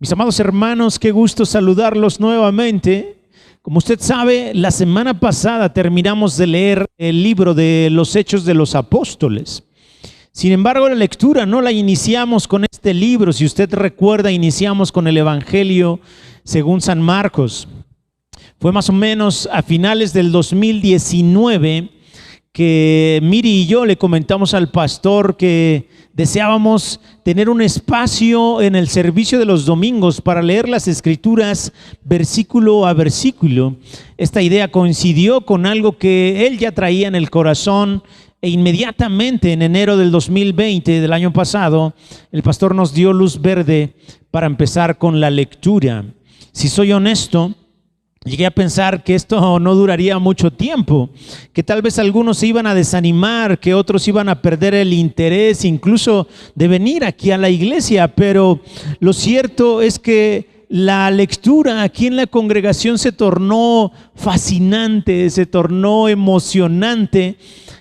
Mis amados hermanos, qué gusto saludarlos nuevamente. Como usted sabe, la semana pasada terminamos de leer el libro de los Hechos de los Apóstoles. Sin embargo, la lectura no la iniciamos con este libro. Si usted recuerda, iniciamos con el Evangelio según San Marcos. Fue más o menos a finales del 2019 que Miri y yo le comentamos al pastor que deseábamos tener un espacio en el servicio de los domingos para leer las Escrituras versículo a versículo. Esta idea coincidió con algo que él ya traía en el corazón e inmediatamente en enero del 2020, del año pasado, el pastor nos dio luz verde para empezar con la lectura. Si soy honesto, llegué a pensar que esto no duraría mucho tiempo, que tal vez algunos se iban a desanimar, que otros iban a perder el interés incluso de venir aquí a la iglesia, pero lo cierto es que la lectura aquí en la congregación se tornó fascinante, se tornó emocionante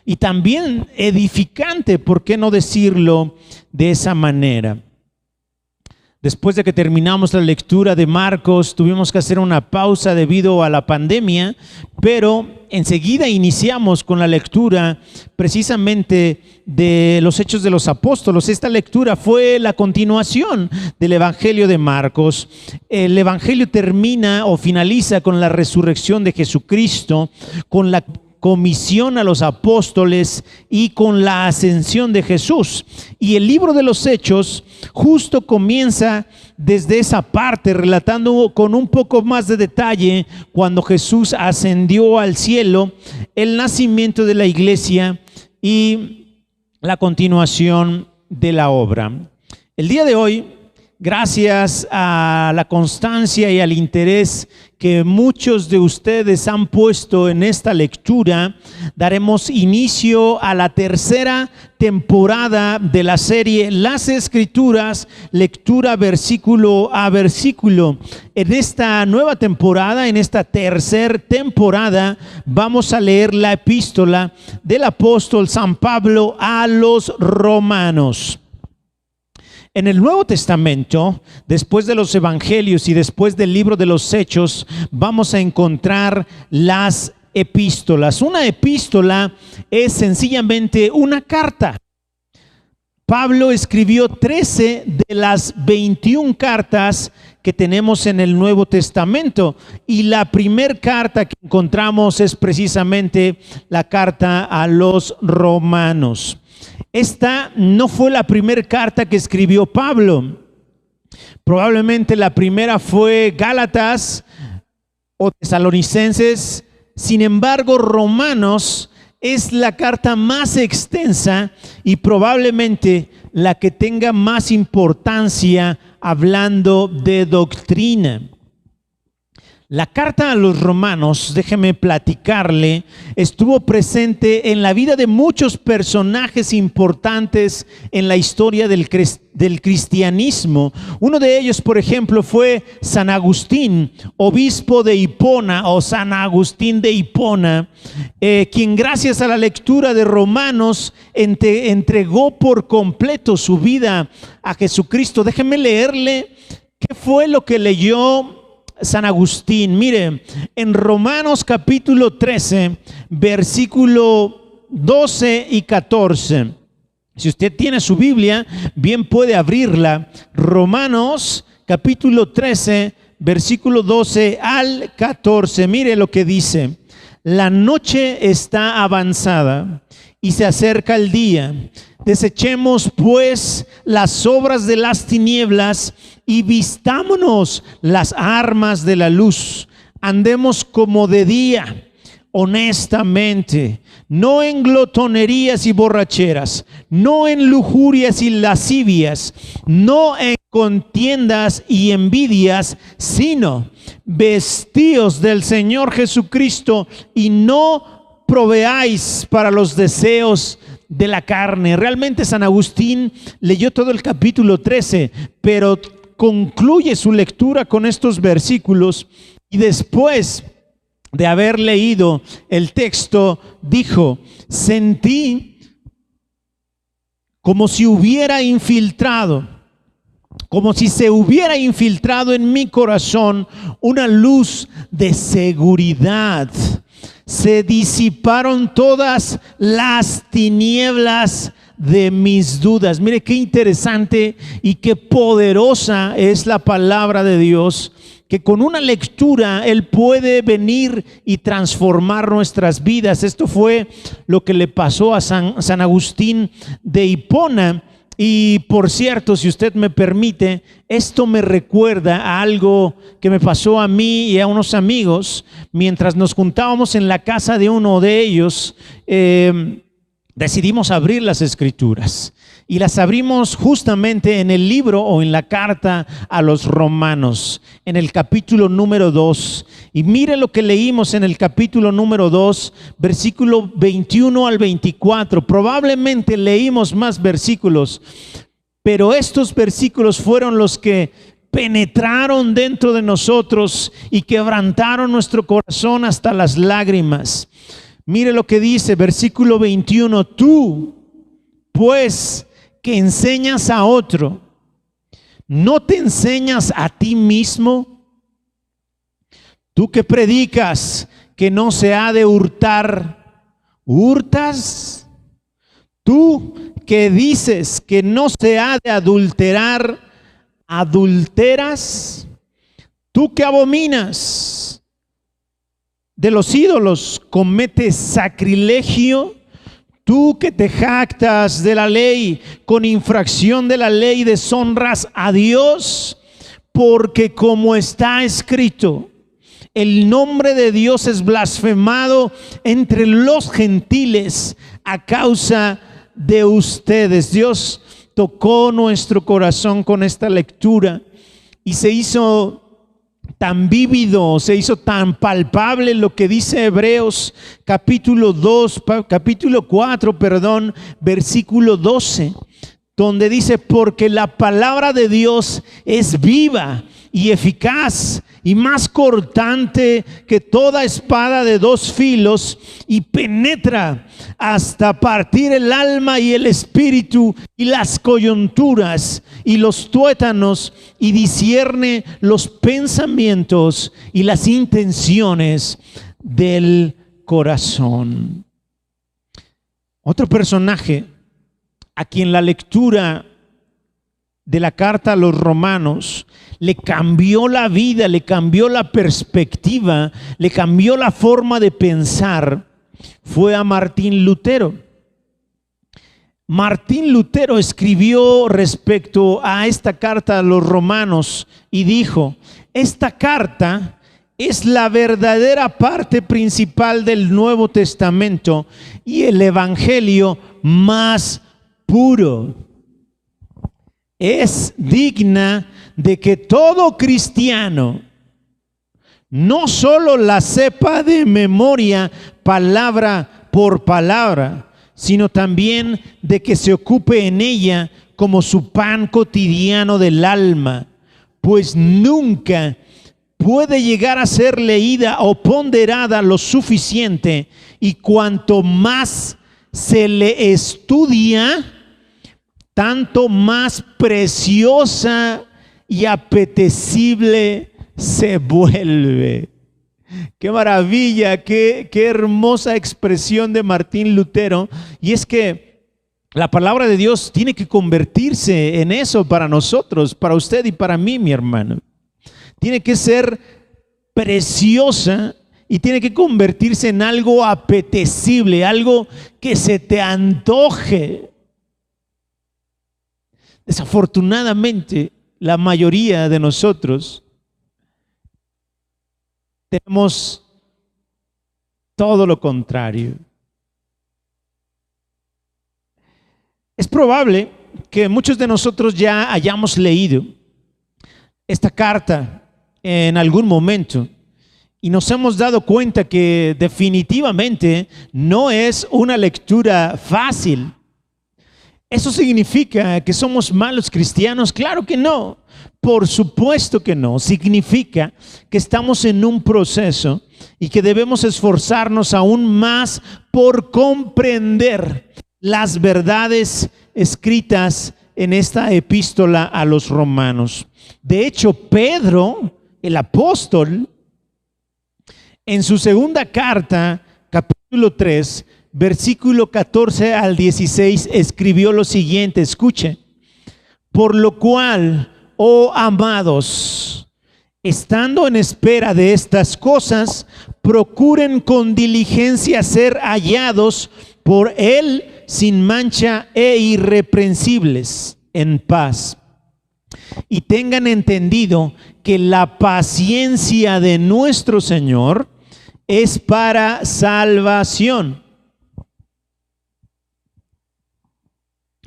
y también edificante, ¿por qué no decirlo de esa manera? Después de que terminamos la lectura de Marcos, tuvimos que hacer una pausa debido a la pandemia, pero enseguida iniciamos con la lectura precisamente de los Hechos de los Apóstoles. Esta lectura fue la continuación del Evangelio de Marcos. El Evangelio termina o finaliza con la resurrección de Jesucristo, con la comisión a los apóstoles y con la ascensión de Jesús. Y el libro de los Hechos justo comienza desde esa parte, relatando con un poco más de detalle cuando Jesús ascendió al cielo, el nacimiento de la iglesia y la continuación de la obra. El día de hoy, gracias a la constancia y al interés que muchos de ustedes han puesto en esta lectura, daremos inicio a la tercera temporada de la serie Las Escrituras, lectura versículo a versículo. En esta nueva temporada, en esta tercera temporada, vamos a leer la epístola del apóstol San Pablo a los romanos. En el Nuevo Testamento, después de los Evangelios y después del libro de los Hechos, vamos a encontrar las epístolas. Una epístola es sencillamente una carta. Pablo escribió 13 de las 21 cartas que tenemos en el Nuevo Testamento, y la primera carta que encontramos es precisamente la carta a los romanos. Esta no fue la primera carta que escribió Pablo. Probablemente la primera fue Gálatas o Tesalonicenses. Sin embargo, Romanos es la carta más extensa y probablemente la que tenga más importancia hablando de doctrina. La carta a los romanos, déjeme platicarle, estuvo presente en la vida de muchos personajes importantes en la historia del cristianismo. Uno de ellos, por ejemplo, fue San Agustín, obispo de Hipona o San Agustín de Hipona, quien gracias a la lectura de Romanos entregó por completo su vida a Jesucristo. Déjeme leerle qué fue lo que leyó San Agustín. Mire, en Romanos capítulo 13, versículo 12 y 14. Si usted tiene su Biblia, bien puede abrirla. Romanos capítulo 13, versículo 12 al 14. Mire lo que dice: la noche está avanzada y se acerca el día. Desechemos pues las obras de las tinieblas y vistámonos las armas de la luz. Andemos como de día, honestamente, no en glotonerías y borracheras, no en lujurias y lascivias, no en contiendas y envidias, sino vestíos del Señor Jesucristo y no proveáis para los deseos de la carne. Realmente San Agustín leyó todo el capítulo 13, pero concluye su lectura con estos versículos y después de haber leído el texto dijo: sentí como si hubiera infiltrado como si se hubiera infiltrado en mi corazón una luz de seguridad. Se disiparon todas las tinieblas de mis dudas. Mire qué interesante y qué poderosa es la palabra de Dios, que con una lectura Él puede venir y transformar nuestras vidas. Esto fue lo que le pasó a San Agustín de Hipona. Y por cierto, si usted me permite, esto me recuerda a algo que me pasó a mí y a unos amigos mientras nos juntábamos en la casa de uno de ellos. Decidimos abrir las Escrituras y las abrimos justamente en el libro o en la carta a los Romanos, en el capítulo número 2. Y mire lo que leímos en el capítulo número 2, versículo 21 al 24. Probablemente leímos más versículos, pero estos versículos fueron los que penetraron dentro de nosotros y quebrantaron nuestro corazón hasta las lágrimas. Mire lo que dice, versículo 21. Tú, pues, que enseñas a otro, ¿no te enseñas a ti mismo? Tú que predicas que no se ha de hurtar, ¿hurtas? Tú que dices que no se ha de adulterar, ¿adulteras? Tú que abominas de los ídolos, cometes sacrilegio. Tú que te jactas de la ley, con infracción de la ley deshonras a Dios, porque como está escrito, el nombre de Dios es blasfemado entre los gentiles a causa de ustedes. Dios tocó nuestro corazón con esta lectura y se hizo tan vívido, se hizo tan palpable lo que dice Hebreos capítulo 4, versículo 12, donde dice: porque la palabra de Dios es viva y eficaz y más cortante que toda espada de dos filos, y penetra hasta partir el alma y el espíritu y las coyunturas y los tuétanos, y discierne los pensamientos y las intenciones del corazón. Otro personaje a quien la lectura de la carta a los Romanos le cambió la vida, le cambió la perspectiva, le cambió la forma de pensar, fue a Martín Lutero. Martín Lutero escribió respecto a esta carta a los Romanos y dijo: esta carta es la verdadera parte principal del Nuevo Testamento y el Evangelio más puro. Es digna de que todo cristiano no solo la sepa de memoria palabra por palabra, sino también de que se ocupe en ella como su pan cotidiano del alma, pues nunca puede llegar a ser leída o ponderada lo suficiente, y cuanto más se le estudia, tanto más preciosa y apetecible se vuelve. Qué maravilla, qué hermosa expresión de Martín Lutero. Y es que la palabra de Dios tiene que convertirse en eso para nosotros, para usted y para mí, mi hermano. Tiene que ser preciosa y tiene que convertirse en algo apetecible, algo que se te antoje. Desafortunadamente, la mayoría de nosotros tenemos todo lo contrario. Es probable que muchos de nosotros ya hayamos leído esta carta en algún momento y nos hemos dado cuenta que definitivamente no es una lectura fácil. ¿Eso significa que somos malos cristianos? Claro que no, por supuesto que no. Significa que estamos en un proceso y que debemos esforzarnos aún más por comprender las verdades escritas en esta epístola a los romanos. De hecho, Pedro, el apóstol, en su segunda carta, capítulo 3, versículo 14 al 16, escribió lo siguiente, escuche: por lo cual, oh amados, estando en espera de estas cosas, procuren con diligencia ser hallados por Él sin mancha e irreprensibles, en paz. Y tengan entendido que la paciencia de nuestro Señor es para salvación,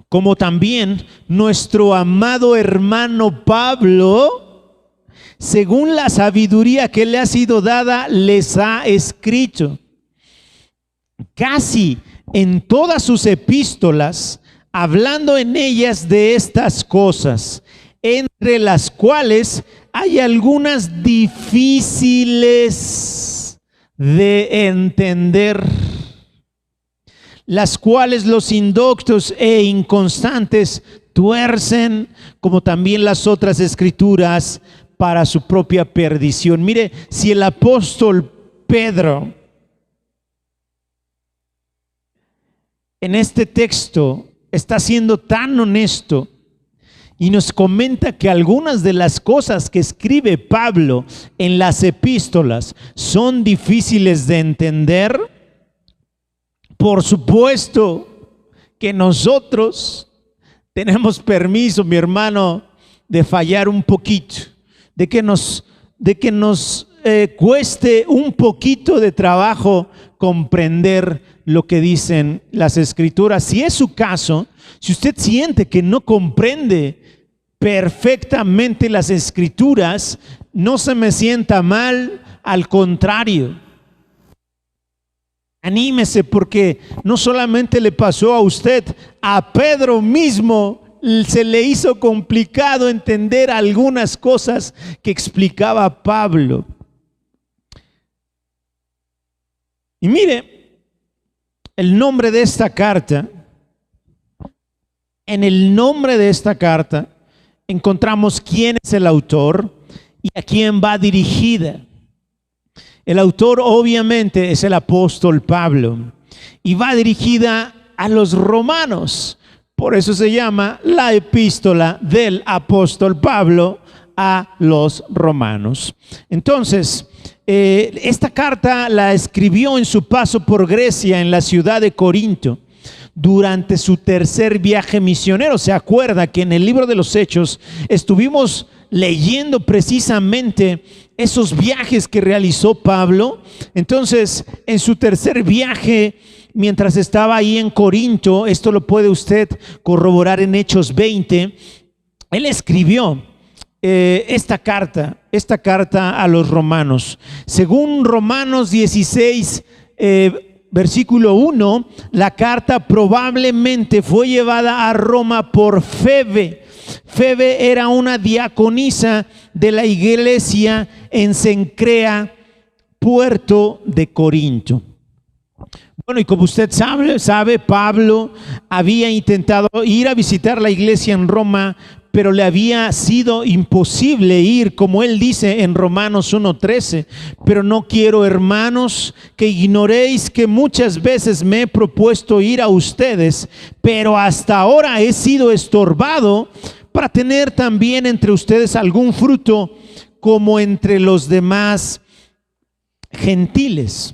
como también nuestro amado hermano Pablo, según la sabiduría que le ha sido dada, les ha escrito. Casi en todas sus epístolas, hablando en ellas de estas cosas, entre las cuales hay algunas difíciles de entender, las cuales los indoctos e inconstantes tuercen, como también las otras escrituras, para su propia perdición. Mire, si el apóstol Pedro en este texto está siendo tan honesto y nos comenta que algunas de las cosas que escribe Pablo en las epístolas son difíciles de entender, por supuesto que nosotros tenemos permiso, mi hermano, de fallar un poquito, de que nos cueste un poquito de trabajo comprender lo que dicen las escrituras. Si es su caso, si usted siente que no comprende perfectamente las escrituras, no se me sienta mal, al contrario, anímese, porque no solamente le pasó a usted, a Pedro mismo se le hizo complicado entender algunas cosas que explicaba Pablo. Y mire, el nombre de esta carta, en el nombre de esta carta encontramos quién es el autor y a quién va dirigida. El autor obviamente es el apóstol Pablo y va dirigida a los romanos. Por eso se llama la epístola del apóstol Pablo a los romanos. Entonces, esta carta la escribió en su paso por Grecia, en la ciudad de Corinto, durante su tercer viaje misionero. Se acuerda que en el libro de los Hechos estuvimos leyendo precisamente esos viajes que realizó Pablo. Entonces, en su tercer viaje, mientras estaba ahí en Corinto, esto lo puede usted corroborar en Hechos 20, él escribió esta carta a los romanos. Según Romanos 16, versículo 1, la carta probablemente fue llevada a Roma por Febe. Febe era una diaconisa de la iglesia en Cencrea, puerto de Corinto. Bueno, y como usted sabe, Pablo había intentado ir a visitar la iglesia en Roma, pero le había sido imposible ir, como él dice en Romanos 1:13. Pero no quiero, hermanos, que ignoréis que muchas veces me he propuesto ir a ustedes, pero hasta ahora he sido estorbado para tener también entre ustedes algún fruto como entre los demás gentiles.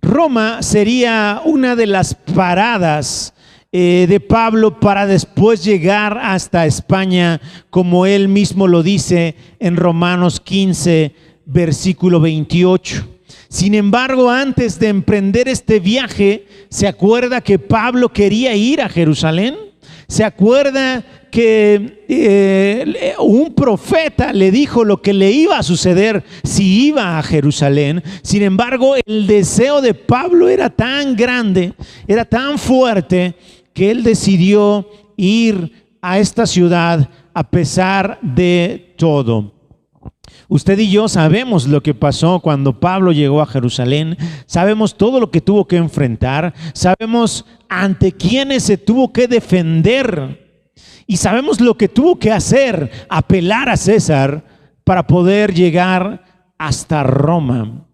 Roma sería una de las paradas de Pablo para después llegar hasta España, como él mismo lo dice en Romanos 15, versículo 28. Sin embargo, antes de emprender este viaje, ¿se acuerda que Pablo quería ir a Jerusalén? ¿Se acuerda que un profeta le dijo lo que le iba a suceder si iba a Jerusalén? Sin embargo, el deseo de Pablo era tan grande, era tan fuerte, que él decidió ir a esta ciudad a pesar de todo. Usted y yo sabemos lo que pasó cuando Pablo llegó a Jerusalén, sabemos todo lo que tuvo que enfrentar, sabemos ante quiénes se tuvo que defender. Y sabemos lo que tuvo que hacer, apelar a César para poder llegar hasta Roma.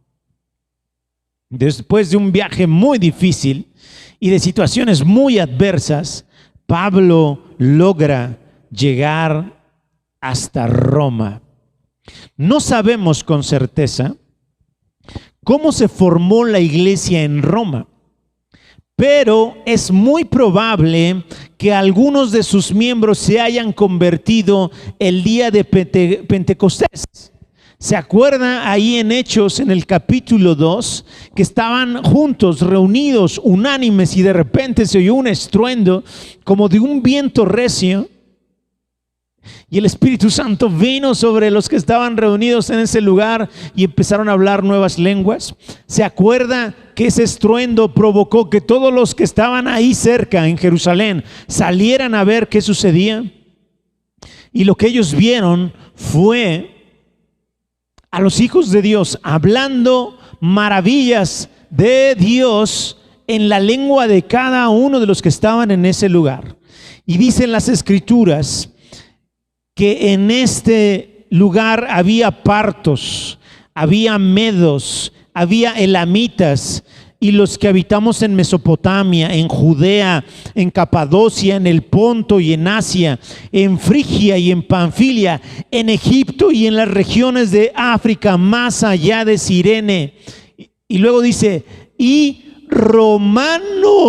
Después de un viaje muy difícil y de situaciones muy adversas, Pablo logra llegar hasta Roma. No sabemos con certeza cómo se formó la iglesia en Roma, pero es muy probable que algunos de sus miembros se hayan convertido el día de Pentecostés. ¿Se acuerda ahí en Hechos, en el capítulo 2, que estaban juntos, reunidos, unánimes, y de repente se oyó un estruendo como de un viento recio? Y el Espíritu Santo vino sobre los que estaban reunidos en ese lugar y empezaron a hablar nuevas lenguas. ¿Se acuerda que ese estruendo provocó que todos los que estaban ahí cerca en Jerusalén salieran a ver qué sucedía? Y lo que ellos vieron fue a los hijos de Dios hablando maravillas de Dios en la lengua de cada uno de los que estaban en ese lugar. Y dicen las Escrituras que en este lugar había partos, había medos, había elamitas, y los que habitamos en Mesopotamia, en Judea, en Capadocia, en el Ponto y en Asia, en Frigia y en Panfilia, en Egipto y en las regiones de África, más allá de Cirene. Y luego dice, y romanos,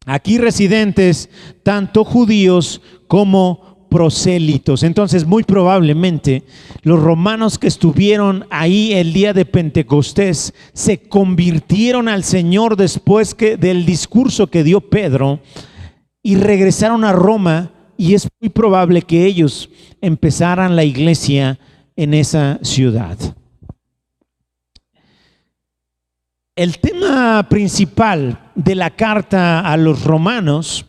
aquí residentes, tanto judíos como prosélitos. Entonces, muy probablemente los romanos que estuvieron ahí el día de Pentecostés se convirtieron al Señor después del discurso que dio Pedro y regresaron a Roma, y es muy probable que ellos empezaran la iglesia en esa ciudad. El tema principal de la carta a los romanos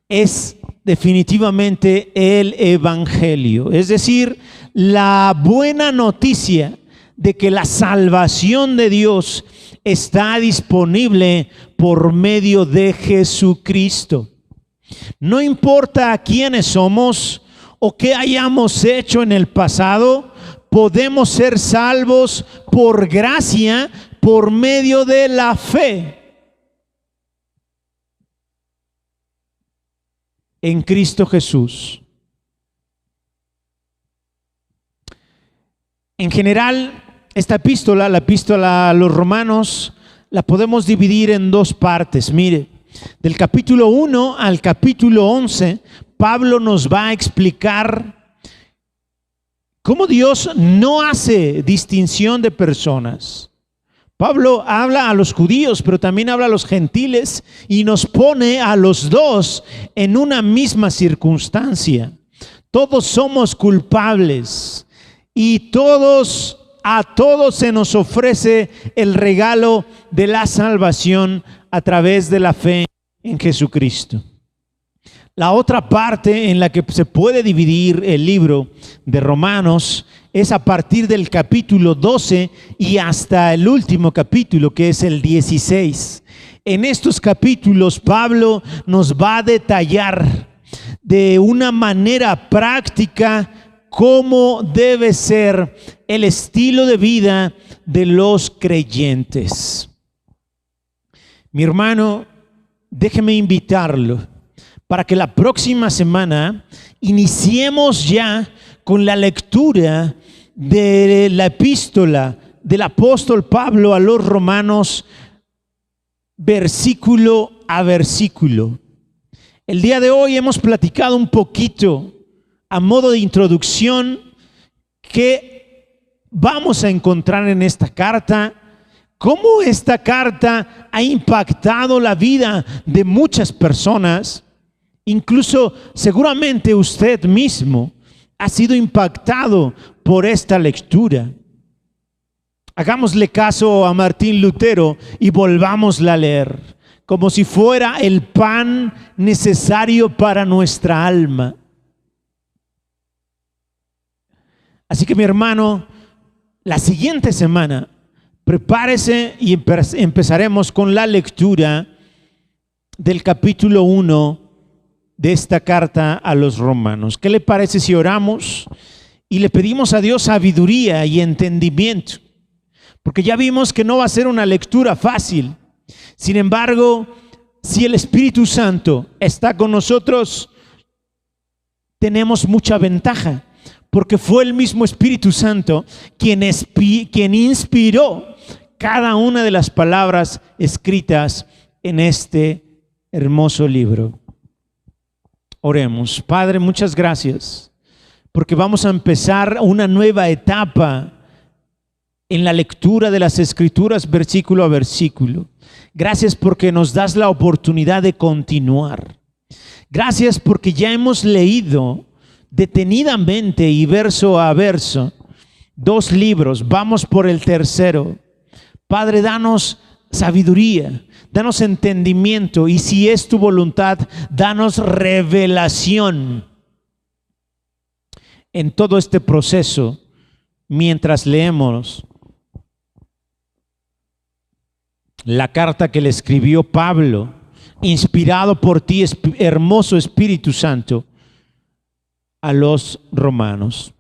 es definitivamente el evangelio, es decir, la buena noticia de que la salvación de Dios está disponible por medio de Jesucristo. No importa quiénes somos o qué hayamos hecho en el pasado, podemos ser salvos por gracia, por medio de la fe en Cristo Jesús. En general, esta epístola, la epístola a los romanos, la podemos dividir en dos partes. Mire, del capítulo 1 al capítulo 11, Pablo nos va a explicar cómo Dios no hace distinción de personas. Pablo habla a los judíos, pero también habla a los gentiles y nos pone a los dos en una misma circunstancia. Todos somos culpables y a todos se nos ofrece el regalo de la salvación a través de la fe en Jesucristo. La otra parte en la que se puede dividir el libro de Romanos es a partir del capítulo 12 y hasta el último capítulo, que es el 16. En estos capítulos Pablo nos va a detallar de una manera práctica cómo debe ser el estilo de vida de los creyentes. Mi hermano, déjeme invitarlo para que la próxima semana iniciemos ya con la lectura de la epístola del apóstol Pablo a los romanos, versículo a versículo. El día de hoy hemos platicado un poquito a modo de introducción qué vamos a encontrar en esta carta, cómo esta carta ha impactado la vida de muchas personas. Incluso seguramente usted mismo ha sido impactado por esta lectura. Hagámosle caso a Martín Lutero y volvámosla a leer como si fuera el pan necesario para nuestra alma. Así que, mi hermano, la siguiente semana prepárese y empezaremos con la lectura del capítulo 1 de esta carta a los romanos. ¿Qué le parece si oramos y le pedimos a Dios sabiduría y entendimiento? Porque ya vimos que no va a ser una lectura fácil. Sin embargo, si el Espíritu Santo está con nosotros, tenemos mucha ventaja, porque fue el mismo Espíritu Santo quien inspiró cada una de las palabras escritas en este hermoso libro. Oremos. Padre, muchas gracias, porque vamos a empezar una nueva etapa en la lectura de las Escrituras versículo a versículo. Gracias porque nos das la oportunidad de continuar. Gracias porque ya hemos leído detenidamente y verso a verso 2 libros. Vamos por el tercero. Padre, danos sabiduría, danos entendimiento y si es tu voluntad, danos revelación en todo este proceso mientras leemos la carta que le escribió Pablo, inspirado por ti, hermoso Espíritu Santo, a los romanos.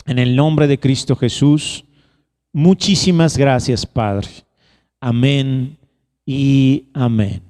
En el nombre de Cristo Jesús, muchísimas gracias, Padre. Amén y amén.